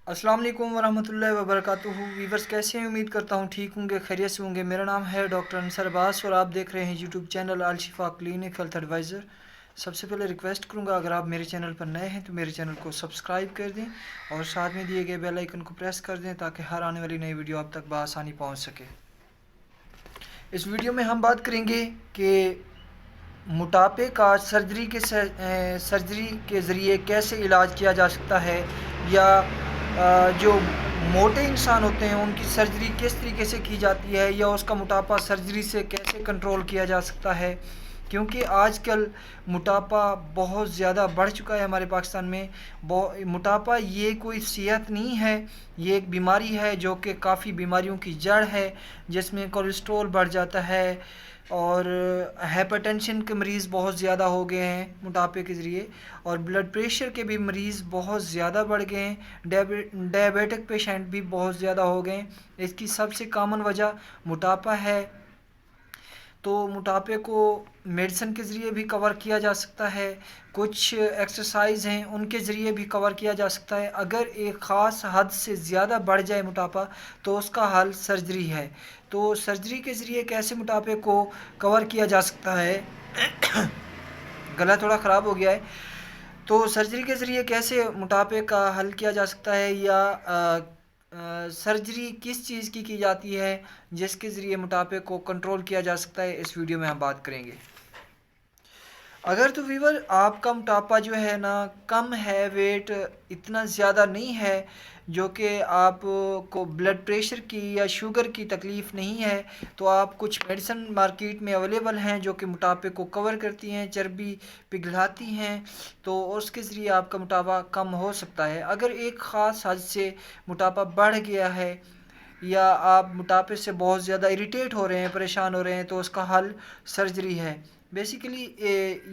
अस्सलाम वालेकुम वरहमतुल्लाहि वबरकातुहू। वीवर्स कैसे हैं? उम्मीद करता हूँ ठीक होंगे, खैरियत से होंगे। मेरा नाम है डॉक्टर अंसर अब्बास और आप देख रहे हैं यूट्यूब चैनल अल शिफा क्लिनिक हेल्थ एडवाइज़र। सबसे पहले रिक्वेस्ट करूँगा, अगर आप मेरे चैनल पर नए हैं तो मेरे चैनल को सब्सक्राइब कर दें और साथ में दिए गए बेल आइकन को प्रेस कर दें ताकि हर आने वाली नई वीडियो आप तक बआसानी पहुँच सके। इस वीडियो में हम बात करेंगे कि मोटापे का सर्जरी के ज़रिए कैसे इलाज किया जा सकता है, या जो मोटे इंसान होते हैं उनकी सर्जरी किस तरीके से की जाती है, या उसका मोटापा सर्जरी से कैसे कंट्रोल किया जा सकता है। क्योंकि आजकल मोटापा बहुत ज़्यादा बढ़ चुका है हमारे पाकिस्तान में। मोटापा ये कोई सेहत नहीं है, ये एक बीमारी है जो कि काफ़ी बीमारियों की जड़ है, जिसमें कोलेस्ट्रॉल बढ़ जाता है और हाइपरटेंशन के मरीज़ बहुत ज़्यादा हो गए हैं मोटापे के ज़रिए, और ब्लड प्रेशर के भी मरीज़ बहुत ज़्यादा बढ़ गए हैं। डायबिटिक पेशेंट भी बहुत ज़्यादा हो गए हैं। इसकी सबसे कॉमन वजह मोटापा है। तो मोटापे को मेडिसिन के ज़रिए भी कवर किया जा सकता है, कुछ एक्सरसाइज हैं उनके ज़रिए भी कवर किया जा सकता है। अगर एक ख़ास हद से ज़्यादा बढ़ जाए मोटापा तो उसका हल सर्जरी है। तो सर्जरी के ज़रिए कैसे मोटापे को कवर किया जा सकता है गला थोड़ा ख़राब हो गया है। तो सर्जरी के ज़रिए कैसे मोटापे का हल किया जा सकता है, या सर्जरी किस चीज़ की जाती है जिसके ज़रिए मोटापे को कंट्रोल किया जा सकता है, इस वीडियो में हम बात करेंगे। अगर तो वीवर आपका मोटापा जो है ना कम है, वेट इतना ज़्यादा नहीं है जो कि आपको ब्लड प्रेशर की या शुगर की तकलीफ़ नहीं है, तो आप कुछ मेडिसिन मार्केट में अवेलेबल हैं जो कि मोटापे को कवर करती हैं, चर्बी पिघलाती हैं, तो उसके ज़रिए आपका मोटापा कम हो सकता है। अगर एक ख़ास हद से मोटापा बढ़ गया है या आप मोटापे से बहुत ज़्यादा इरिटेट हो रहे हैं, परेशान हो रहे हैं, तो उसका हल सर्जरी है। बेसिकली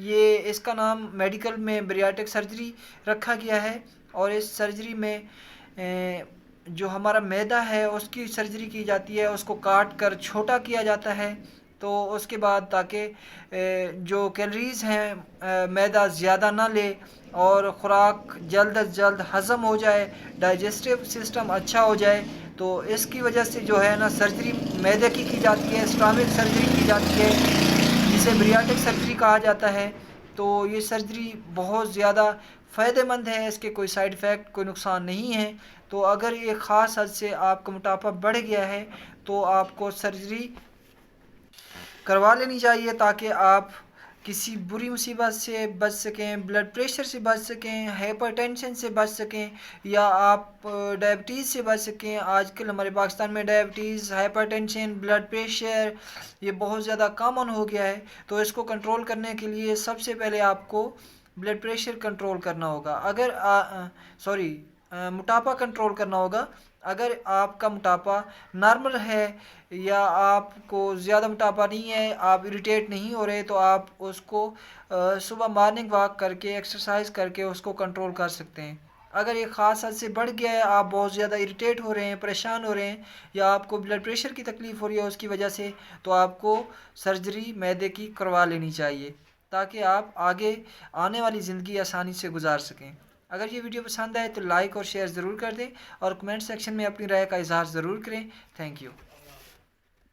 ये इसका नाम मेडिकल में बैरिएट्रिक सर्जरी रखा गया है, और इस सर्जरी में जो हमारा मैदा है उसकी सर्जरी की जाती है, उसको काट कर छोटा किया जाता है। तो उसके बाद ताकि जो कैलोरीज़ हैं मैदा ज़्यादा ना ले और ख़ुराक जल्द अज जल्द हज़म हो जाए, डाइजेस्टिव सिस्टम अच्छा हो जाए, तो इसकी वजह से जो है ना सर्जरी मैदे की जाती है, स्टमक सर्जरी की जाती है जिसे बैरिएट्रिक सर्जरी कहा जाता है। तो ये सर्जरी बहुत ज़्यादा फ़ायदेमंद है, इसके कोई साइड इफ़ेक्ट, कोई नुकसान नहीं है। तो अगर एक ख़ास हद से आपका मोटापा बढ़ गया है तो आपको सर्जरी करवा लेनी चाहिए ताकि आप किसी बुरी मुसीबत से बच सकें, ब्लड प्रेशर से बच सकें, हाइपरटेंशन से बच सकें, या आप डायबिटीज़ से बच सकें। आजकल हमारे पाकिस्तान में डायबिटीज़, हाइपरटेंशन, ब्लड प्रेशर ये बहुत ज़्यादा कॉमन हो गया है। तो इसको कंट्रोल करने के लिए सबसे पहले आपको ब्लड प्रेशर कंट्रोल करना होगा, मोटापा कंट्रोल करना होगा। अगर आपका मोटापा नॉर्मल है या आपको ज़्यादा मोटापा नहीं है, आप इरिटेट नहीं हो रहे, तो आप उसको सुबह मॉर्निंग वॉक करके, एक्सरसाइज करके उसको कंट्रोल कर सकते हैं। अगर एक ख़ास हद से बढ़ गया है, आप बहुत ज़्यादा इरिटेट हो रहे हैं, परेशान हो रहे हैं, या आपको ब्लड प्रेशर की तकलीफ़ हो रही है उसकी वजह से, तो आपको सर्जरी मैदे की करवा लेनी चाहिए ताकि आप आगे आने वाली ज़िंदगी आसानी से गुजार सकें। अगर ये वीडियो पसंद आए तो लाइक और शेयर ज़रूर कर दें और कमेंट सेक्शन में अपनी राय का इजहार ज़रूर करें। Thank you.